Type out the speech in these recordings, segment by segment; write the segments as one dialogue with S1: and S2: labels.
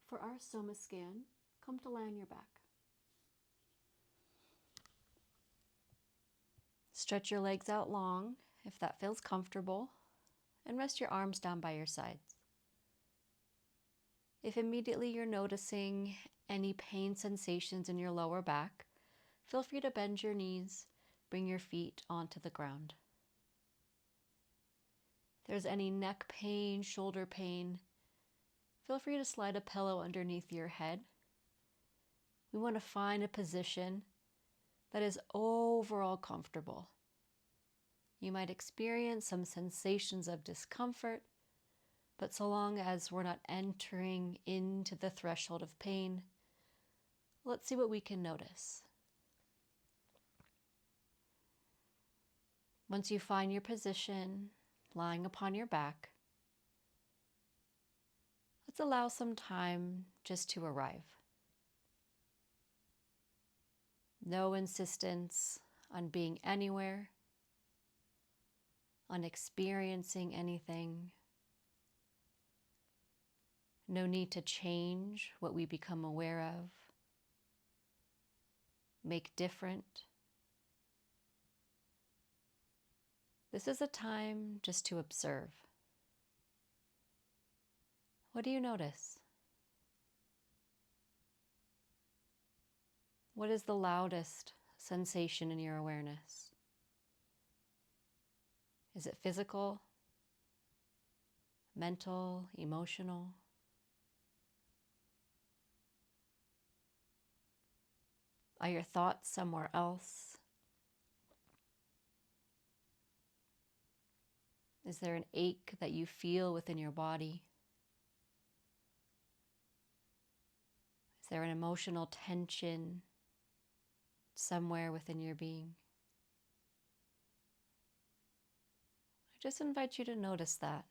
S1: For our Soma Scan, come to lie on your back. Stretch your legs out long if that feels comfortable, and rest your arms down by your sides. If immediately you're noticing any pain sensations in your lower back, feel free to bend your knees, bring your feet onto the ground. If there's any neck pain, shoulder pain, feel free to slide a pillow underneath your head. We want to find a position that is overall comfortable. You might experience some sensations of discomfort, but so long as we're not entering into the threshold of pain, let's see what we can notice. Once you find your position, lying upon your back, let's allow some time just to arrive. No insistence on being anywhere, on experiencing anything. No need to change what we become aware of, make different. This is a time just to observe. What do you notice? What is the loudest sensation in your awareness? Is it physical, mental, emotional? Are your thoughts somewhere else? Is there an ache that you feel within your body? Is there an emotional tension somewhere within your being? I just invite you to notice that.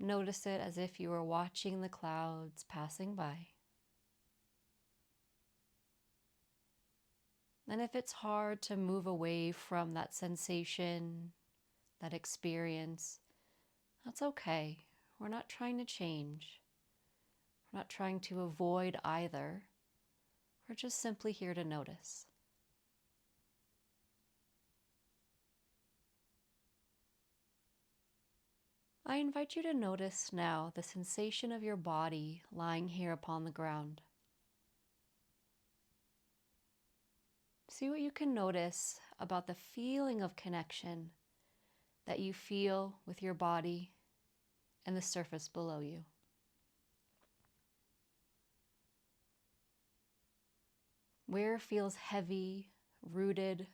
S1: Notice it as if you were watching the clouds passing by. And if it's hard to move away from that sensation, that experience, that's okay. We're not trying to change. We're not trying to avoid either. We're just simply here to notice. I invite you to notice now the sensation of your body lying here upon the ground. See what you can notice about the feeling of connection that you feel with your body and the surface below you. Where feels heavy, rooted,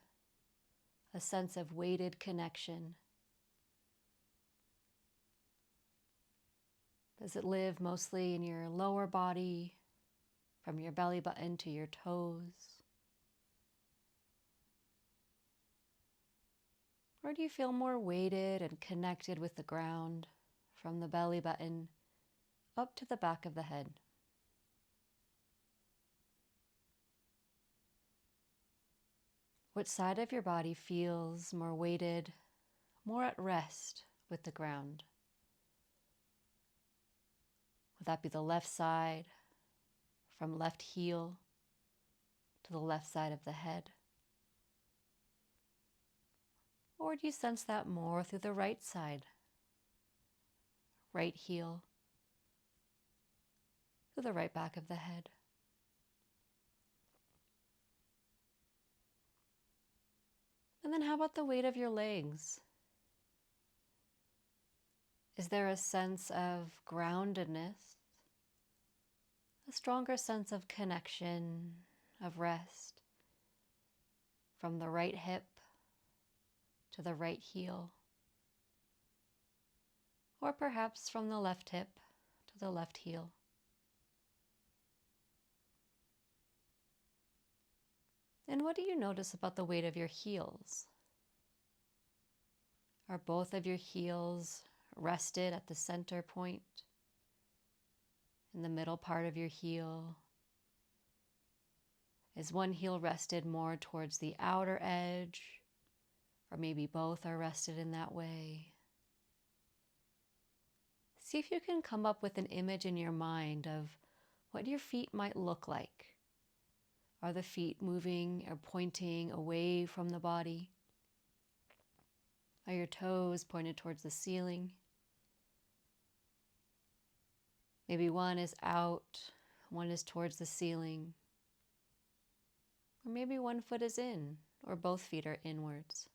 S1: a sense of weighted connection? Does it live mostly in your lower body, from your belly button to your toes? Or do you feel more weighted and connected with the ground, from the belly button up to the back of the head? Which side of your body feels more weighted, more at rest with the ground? Would that be the left side, from left heel to the left side of the head? Or do you sense that more through the right side, right heel to the right back of the head? And then how about the weight of your legs? Is there a sense of groundedness, a stronger sense of connection, of rest, from the right hip to the right heel, or perhaps from the left hip to the left heel? And what do you notice about the weight of your heels? Are both of your heels rested at the center point, in the middle part of your heel? Is one heel rested more towards the outer edge, or maybe both are rested in that way? See if you can come up with an image in your mind of what your feet might look like. Are the feet moving or pointing away from the body? Are your toes pointed towards the ceiling? Maybe one is out, one is towards the ceiling. Or maybe one foot is in, or both feet are inwards.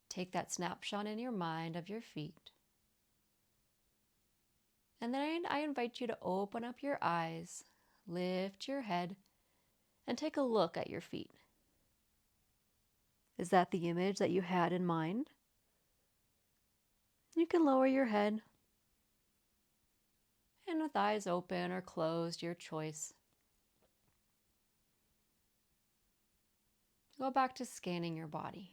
S1: Take that snapshot in your mind of your feet. And then I invite you to open up your eyes, lift your head, and take a look at your feet. Is that the image that you had in mind? You can lower your head, and with eyes open or closed, your choice, go back to scanning your body.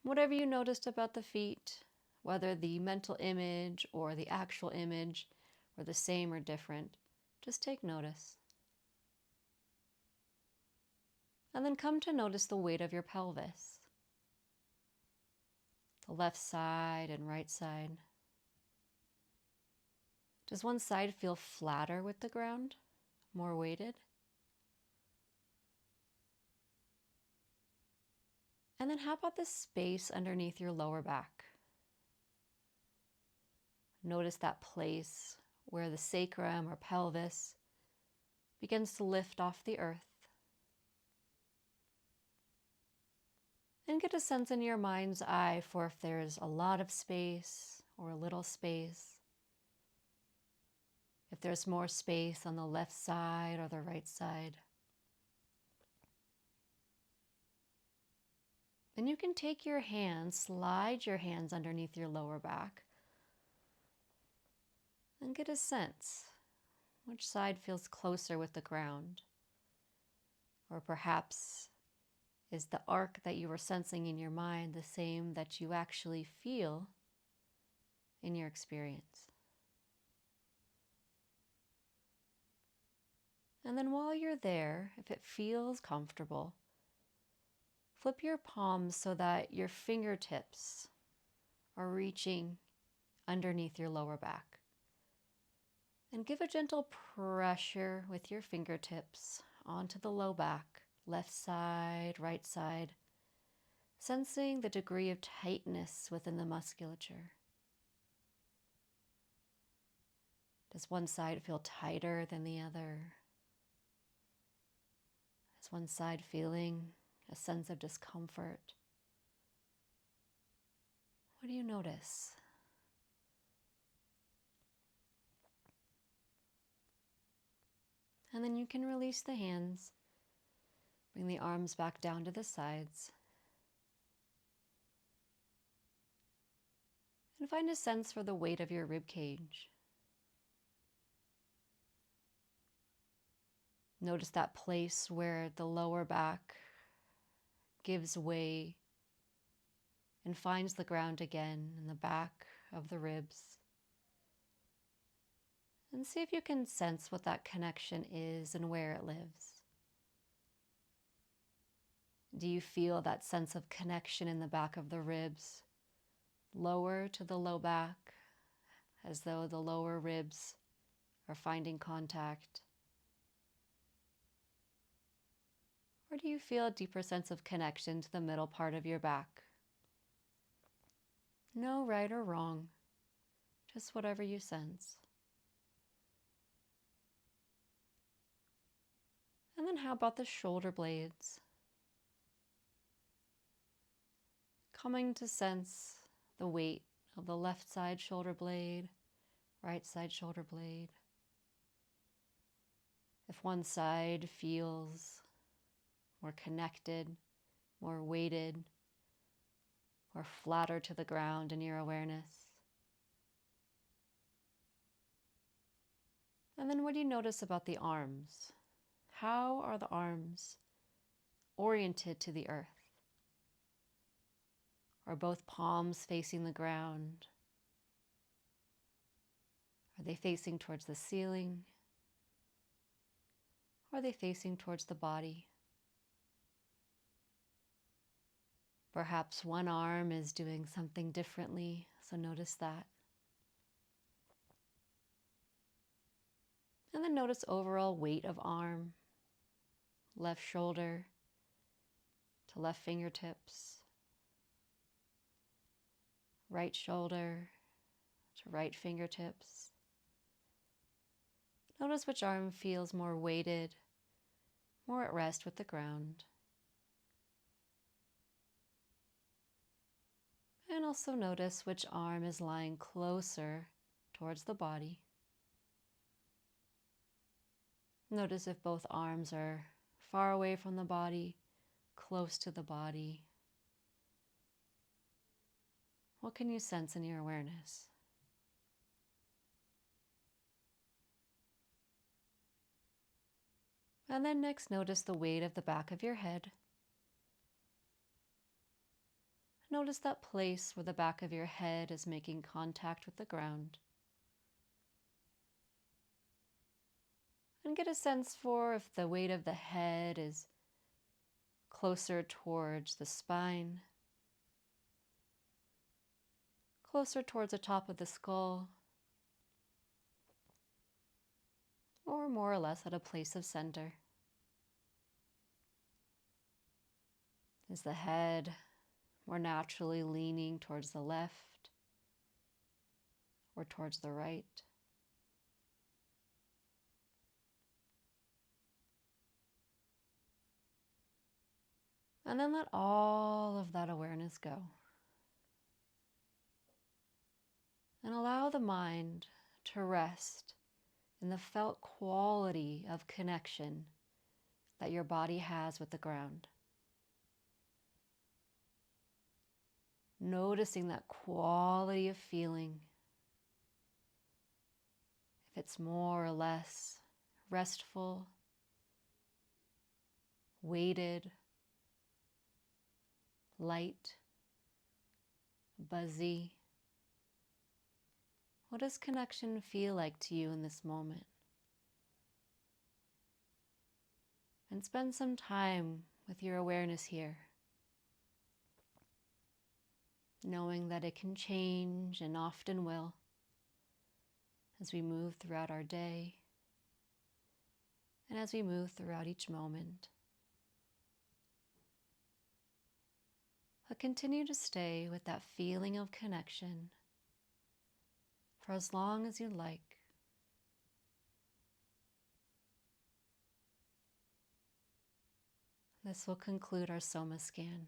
S1: Whatever you noticed about the feet, whether the mental image or the actual image were the same or different, just take notice. And then come to notice the weight of your pelvis, the left side and right side. Does one side feel flatter with the ground, more weighted? And then how about the space underneath your lower back? Notice that place where the sacrum or pelvis begins to lift off the earth. And get a sense in your mind's eye for if there's a lot of space or a little space. If there's more space on the left side or the right side. Then you can take your hands, slide your hands underneath your lower back, and get a sense which side feels closer with the ground. Or perhaps is the arc that you were sensing in your mind the same that you actually feel in your experience? And then while you're there, if it feels comfortable, flip your palms so that your fingertips are reaching underneath your lower back. And give a gentle pressure with your fingertips onto the low back, left side, right side, sensing the degree of tightness within the musculature. Does one side feel tighter than the other? Is one side feeling a sense of discomfort? What do you notice? And then you can release the hands, bring the arms back down to the sides, and find a sense for the weight of your rib cage. Notice that place where the lower back gives way and finds the ground again in the back of the ribs. And see if you can sense what that connection is and where it lives. Do you feel that sense of connection in the back of the ribs, lower to the low back, as though the lower ribs are finding contact? Or do you feel a deeper sense of connection to the middle part of your back? No right or wrong, just whatever you sense. And then how about the shoulder blades? Coming to sense the weight of the left side shoulder blade, right side shoulder blade. If one side feels more connected, more weighted, or flatter to the ground in your awareness. And then what do you notice about the arms? How are the arms oriented to the earth? Are both palms facing the ground? Are they facing towards the ceiling? Or are they facing towards the body? Perhaps one arm is doing something differently, so notice that. And then notice overall weight of arm, left shoulder to left fingertips, right shoulder to right fingertips. Notice which arm feels more weighted, more at rest with the ground. And also notice which arm is lying closer towards the body. Notice if both arms are far away from the body, close to the body. What can you sense in your awareness? And then next, notice the weight of the back of your head. Notice that place where the back of your head is making contact with the ground. And get a sense for if the weight of the head is closer towards the spine, closer towards the top of the skull, or more or less at a place of center. Is the head more naturally leaning towards the left or towards the right? And then let all of that awareness go. And allow the mind to rest in the felt quality of connection that your body has with the ground. Noticing that quality of feeling, if it's more or less restful, weighted, light, buzzy. What does connection feel like to you in this moment? And spend some time with your awareness here, knowing that it can change and often will as we move throughout our day and as we move throughout each moment. But continue to stay with that feeling of connection for as long as you like. This will conclude our Soma Scan.